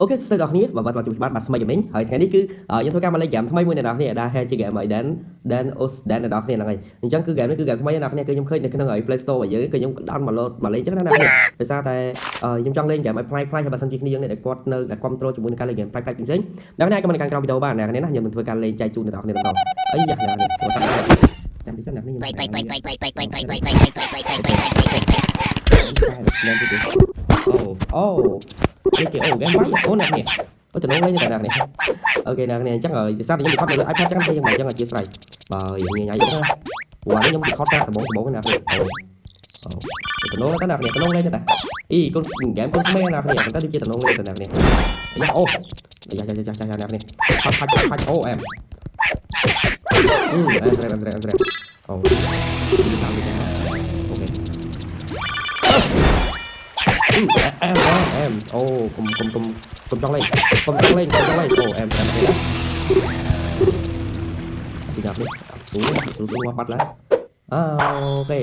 Ok, xin chào các bạn và chào các bạn bắt máy mình. Hồi ngàyនេះគឺយើងធ្វើការមកលេងហ្គេមថ្មីមួយនៅដល់គ្នាដែល hack ជា game ឲ្យ Dan Os Dan នៅដល់គ្នាហ្នឹងហើយអញ្ចឹងគឺ game នេះគឺ game ថ្មីដល់គ្នាគឺខ្ញុំឃើញនៅក្នុង Play Store របស់យើងគឺខ្ញុំ download មកលេងអញ្ចឹងណាអ្នកដោយសារតែខ្ញុំចង់លេង game ឲ្យប្លែកៗហើយបើសិនជាគ្នាយើងដែលគាត់នៅតែគ្រប់គ្រងជាមួយនឹងការលេង game ប្លែកៗផ្សេងៗអ្នកនរក៏មិនកាន់ក្រោយវីដេអូបានអ្នកនេះណាខ្ញុំនឹងធ្វើការលេងចែកជូនដល់អ្នកទាំងអស់អីយ៉ាអ្នកនេះចាំទីសិនអ្នកនេះខ្ញុំអូនេះគេអូ game បាយអូអ្នកនេះអូតំណងលេងតែអ្នកនេះអូខេអ្នកនេះអញ្ចឹងហើយភាសាខ្ញុំ record នៅលើ iPad ចឹងខ្ញុំអញ្ចឹងអធិស្ឋានបើញ៉ៃហ្នឹងណាព្រោះអានេះខ្ញុំ record តាមដំបងណាគ្នាអូតំណងទៅអ្នកនេះតំណងលេងតែអីកូន game កូនក្មេងណាគ្នាតែដូចជាតំណងលេងតែអ្នកនេះយ៉ាអូយ៉ាអ្នកនេះផាច់អូអែមអែមអូតាមនេះអូខេអូកុំចង់លេងអូអែមនេះពីដាក់នេះទូមកបាត់ឡើយអូខេ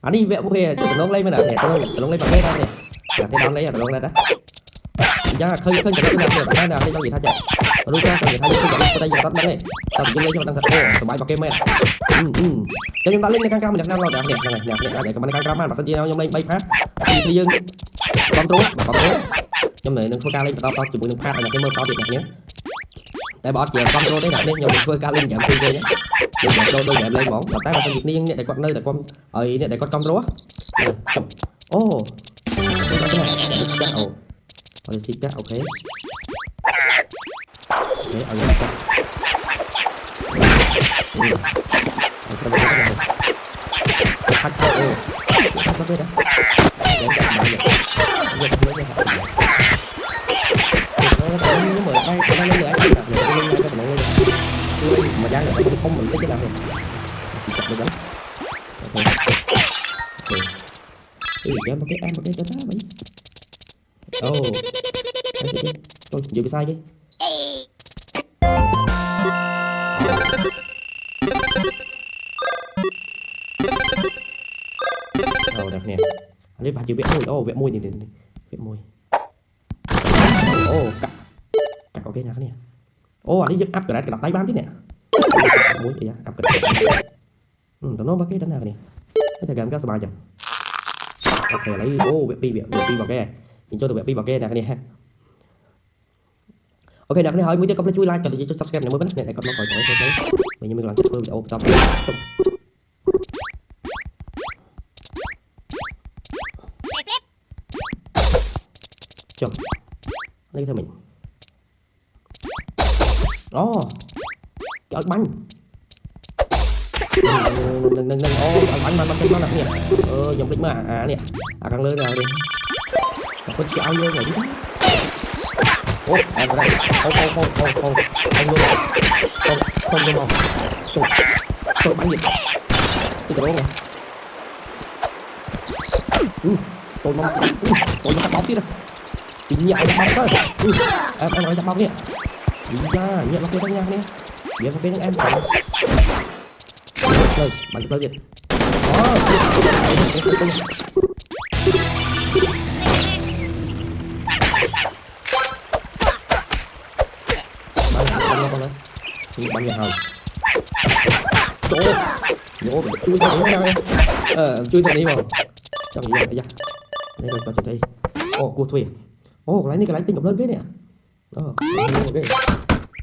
អានេះវគ្គមួយទៅដំណងលេងមែនទេដំណងលេងប្រកេតដែរនេះតែគេដល់លេងដំណងដែរតាអញ្ចឹងឃើញតែគេណាគេបានតែខ្ញុំនិយាយថាចាรู้ថាគេថាយើងទៅតែយើងអត់ដឹងទេតែយើងលេងខ្ញុំអត់ដឹងថាអូសុបាយប្រកេតមែនខ្ញុំដាក់លេងនៅខាងក្រៅម្នាក់ណាដល់អ្នកហ្នឹងអ្នកអាចក៏មិនខាងក្រៅបានបើសិនជាខ្ញុំលេង3ផាសគឺយើងគ្រប់គ្រងខ្ញុំនឹងធ្វើការលេងបន្តតជាមួយនឹងផាសឲ្យអ្នកគេមើលតទៀតអ្នកនេះតែបើអត់ជាគ្រប់គ្រងទេអ្នកនេះខ្ញុំធ្វើការលេងហ្គេមផ្សេងៗខ្ញុំចូលដូចហ្គេមលេងហ្មងតែបើសិនជាគ្នាអ្នកដែលគាត់នៅតែគាត់ហើយអ្នកដែលគាត់គ្រប់គ្រងអូអូស៊ីតាអូខេអូឲ្យយើងទៅខាត់អូខាត់ទៅដែរយើងចាំបាយយើងធ្វើនេះហ្នឹងខ្ញុំមើលបាយទៅលេងលើអាចទៅលេងទៅលេងជួយមួយយ៉ាងទៅធំបន្តិចណាស់ចាប់ទៅដល់អូខេអីយ៉ាមកគេទៅតាបាយអូទៅនិយាយភាសាគេអូដល់គ្នានេះបាច់ជាវគ្គ1អូវគ្គ1នេះវគ្គ1អូកាក់អូខេណាគ្នាអូអានេះយើងអាប់ក្រេតកណ្ដាប់ដៃបានទេនេះមួយអីអាប់ក្រេតតំណងបាគេដល់ណាគ្នាតែហ្គេមកសប្បាយចឹងអូខេឥឡូវអូវគ្គ2បាគេយើងចូលទៅវគ្គ2បាគេណាគ្នាអូខេអ្នកនេះហើយមួយទៀតកុំភ្លេចជួយ like ក៏ដូចជាចុច subscribe នៅមើលណាអ្នកគាត់មកក្រោយទៅខ្ញុំមានកម្លាំងចិត្តធ្វើវីដេអូបន្តចុះនេះធ្វើម៉េចអូគេឲ្យបាញ់នឹងអូឲ្យបាញ់បានចេញមកណាគ្នាខ្ញុំភ្លេចមកអានេះអាខាងលើនេះនេះគាត់គេឲ្យយើងហើយអូអែមដែរអូអញយកទៅមកចូលបាញ់ទៀតទៅរងចូលមកបោកទៀតពីញាក់ឲ្យបោកទៅអែមឲ្យបោកនេះយ៉ាញាក់មកទៅញ៉ាំនេះវាទៅពេលនឹងអែមទៅបាញ់ទៅទៀតអូបាញ់ហើយចូលយកជួយទៅនេះជួយទៅនេះមកចាំនិយាយយ៉ានេះក៏ទៅđâyអូគោះទ្វាអូកន្លែងនេះកន្លែងទិញកំឡុងគេនេះអូគេ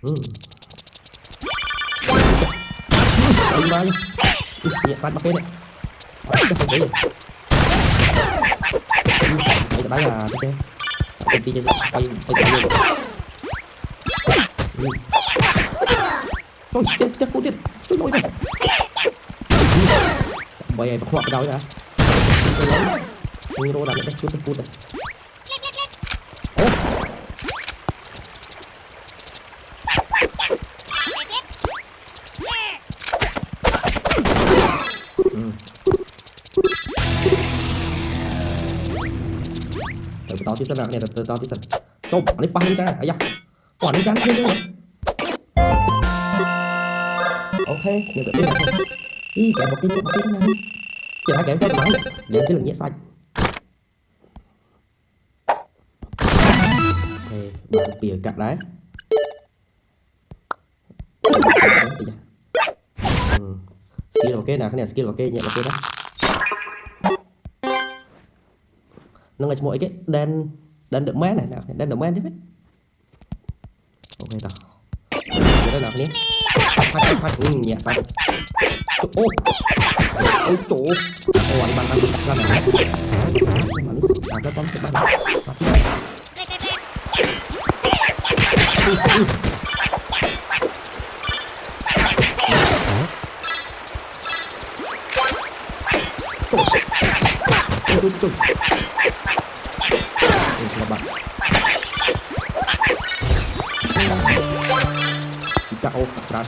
អីមកនេះសាច់មកគេនេះចាំទៅនេះទៅដៃអាទៅគេទីទៅចូលចិត្តពូទៀតជួយលុយទៅបីឲ្យប្រខ្វក់ទៅដែររោដាក់នេះជួយទៅពូទៅទៅបន្តទៀតសិនណាទៅបន្តទៀតសិនចុះអានេះប៉ះនេះចាអាយ៉ាអានេះចាគ្នាទេអូខេខ្ញុំទៅទៀតអីកែមកគេមកទៀតណាចេះហើយកែទៅបានកែទៅល្ងាចសាច់ bạn bìa cặp đấy skill ok nào cái này skill ok nhẹ ok đó nó ngay mỗi cái đen đen được mát này nào đen được mát chứ ok rồi cái nào nhé phát nhẹ phát ô ôi chỗ ôi bạn ra này mà nó con cái bạn là bạn kita oh keren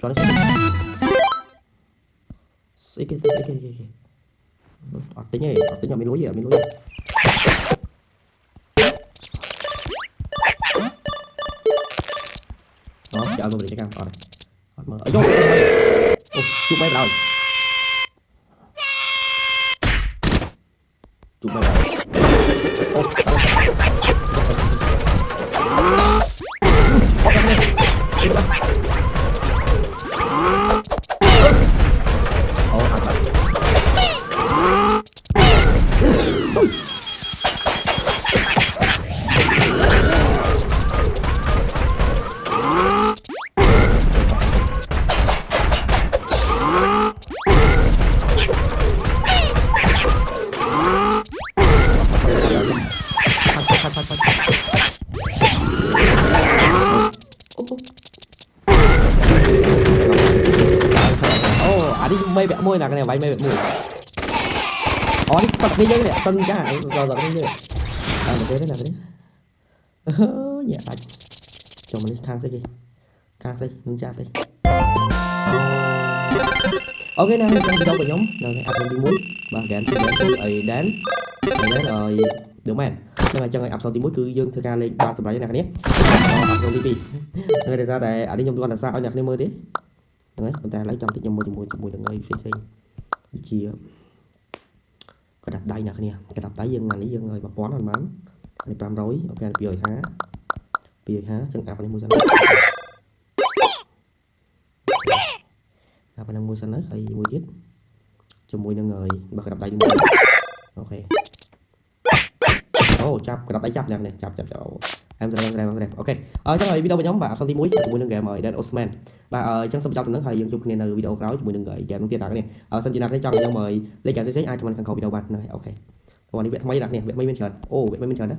cho nó sẽ cái artinya mình lối gì đó chào tôi để cái cam ở đây mở ở vô chụp bay rồi chụp bay rồi mây bẹ môi là cái này váy mây bẹ môi đi sập thế giới này tân cả rồi thế giới được thế nào đấy nhẹ tay cho mình thang dây nâng cha dây ok nào trong video của nhóm rồi ập đi muối và gạn thì đến rồi được màn nhưng mà cho người ập xong thì muối cứ dương thưa ca lên 3 subscribe này nhé ập xong tv người để ra tại ở đây nhóm con là sao ở nhạc nên mơ đấy đấy người ta lấy trong cái mùi đằng ngay xinh chia cái đập tay nè cái đập tay dân này dân ơi mà quán ăn bán này làm rối ok bây há chân ạp lên mua xanh ạp lên mua xanh đấy hay mua chết cho mùi đằng người bật cái đập tay đi ok chập cái đập tay chập này chập em đẹp ok chắc là video với nhóm bạn xong tí muối mùi đằng game mời đến Osman và trong sub trong nó hay dùng này là video cáo mùi đằng gửi game tiền đặt này sân chỉ đặt cho nhau mời lấy cả ai cho mình khăn khẩu video bạn này ok còn đi vẽ máy đặt nè vẽ máy bên trời vẽ máy bên trời đó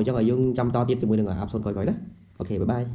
cho người dùng chăm to tiếp cho mùi đằng áp xong coi đó ok bye bye